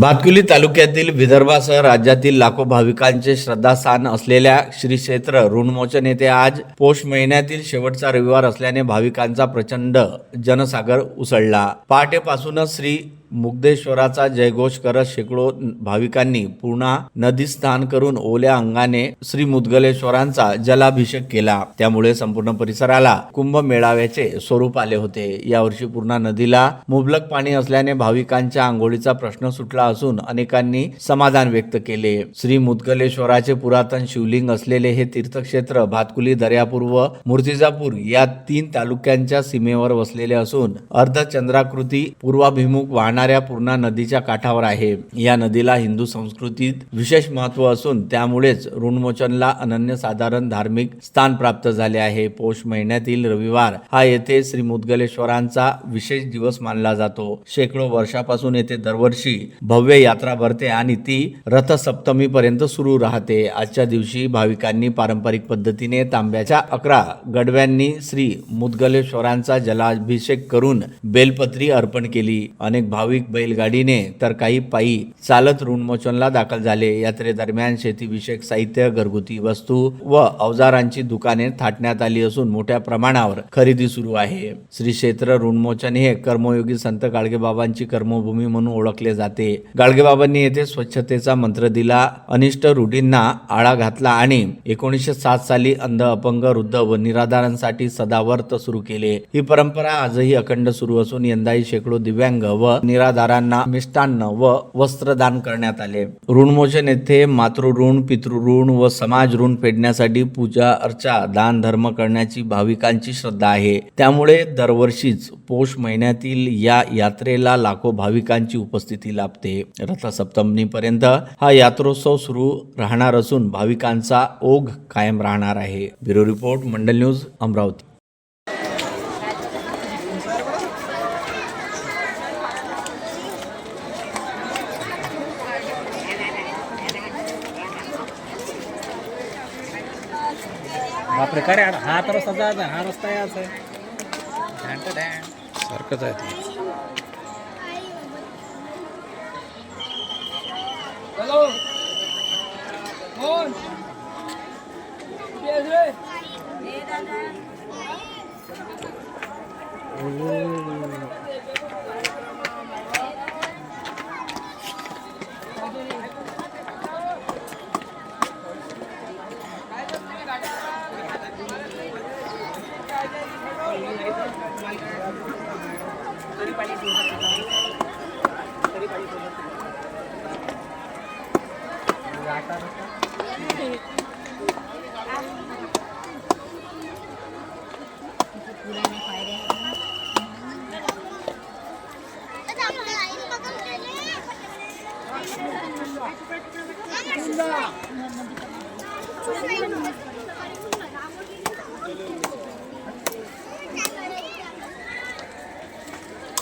भातकुली तालुक्यातील विदर्भासह राज्यातील लाखो भाविकांचे श्रद्धास्थान असलेल्या श्री क्षेत्र ऋणमोचन येथे आज पौष महिन्यातील शेवटचा रविवार असल्याने भाविकांचा प्रचंड जनसागर उसळला। पहाटेपासूनच श्री मुगदेश्वराचा जयघोष करत शेकडो भाविकांनी पूर्णा नदी स्नान करून ओल्या अंगाने श्री मुद्गलेश्वरांचा जलाभिषेक केला। त्यामुळे संपूर्ण परिसराला कुंभ मेळाव्याचे स्वरूप आले होते। यावर्षी पूर्णा नदीला मुबलक पाणी असल्याने भाविकांच्या आंघोळीचा प्रश्न सुटला असून अनेकांनी समाधान व्यक्त केले। श्री मुद्गलेश्वराचे पुरातन शिवलिंग असलेले हे तीर्थक्षेत्र भातकुली, दर्यापूर व मूर्तिजापूर या 3 तालुक्यांच्या सीमेवर वसलेले असून अर्धचंद्राकृती पूर्वाभिमुख वाहणाऱ्या पूर्णा नदीच्या काठावर आहे। या नदीला हिंदू संस्कृतीत विशेष महत्त्व असून त्यामुळेच ऋणमोचनला अनन्यसाधारण धार्मिक स्थान प्राप्त झाले आहे। पौष महिन्यातील रविवार हा येथे श्री मुद्गलेश्वरांचा विशेष दिवस मानला जातो। शेकडो वर्षापासून येथे दरवर्षी भव्य यात्रा भरते आणि ती रथसप्तमी पर्यंत सुरू राहते। आजच्या दिवशी भाविकांनी पारंपरिक पद्धतीने तांब्याच्या 11 गडव्यांनी श्री मुद्गलेश्वरांचा जलाभिषेक करून बेलपत्री अर्पण केली। अनेक भाविक बैलगाडीने तर काही पायी चालत ऋणमोचनला दाखल झाले। यात्रेदरम्यान शेतीविषयक साहित्य, घरगुती वस्तू व अवजारांची दुकाने थाटण्यात आली असून मोठ्या प्रमाणावर खरेदी सुरू आहे। श्री क्षेत्र ऋणमोचन हे कर्मयोगी संत गाडगेबाबांची कर्मभूमी म्हणून ओळखले जाते। गाडगेबाबांनी येथे स्वच्छतेचा मंत्र दिला, अनिष्ट रूढींना आळा घातला आणि 1907 साली अंध, अपंग, वृद्ध व निराधारांसाठी सदावर्त सुरू केले। ही परंपरा आजही अखंड सुरू असून यंदाही शेकडो दिव्यांग व निराधारांना मिष्टान्न व वस्त्रदान करण्यात आले। ऋणमोचन येथे मातृऋण, पितृऋण व समाज ऋण फेडण्यासाठी पूजा अर्चा, दान धर्म करण्याची भाविकांची श्रद्धा आहे। त्यामुळे दरवर्षीच पौष महिन्यातील या यात्रेला लाखो भाविकांची उपस्थिती लाभते। रथसप्तमीपर्यंत हा यात्रोत्सव सुरू राहणार असून भाविकांचा ओघ कायम राहणार आहे। ब्युरो रिपोर्ट, मंडल न्यूज, अमरावती। बापरे, काय रे, हा तर रस्ता जायचा, हा रस्ता यायचा सारखंच आहे ते। हॅलो कोण Thank you.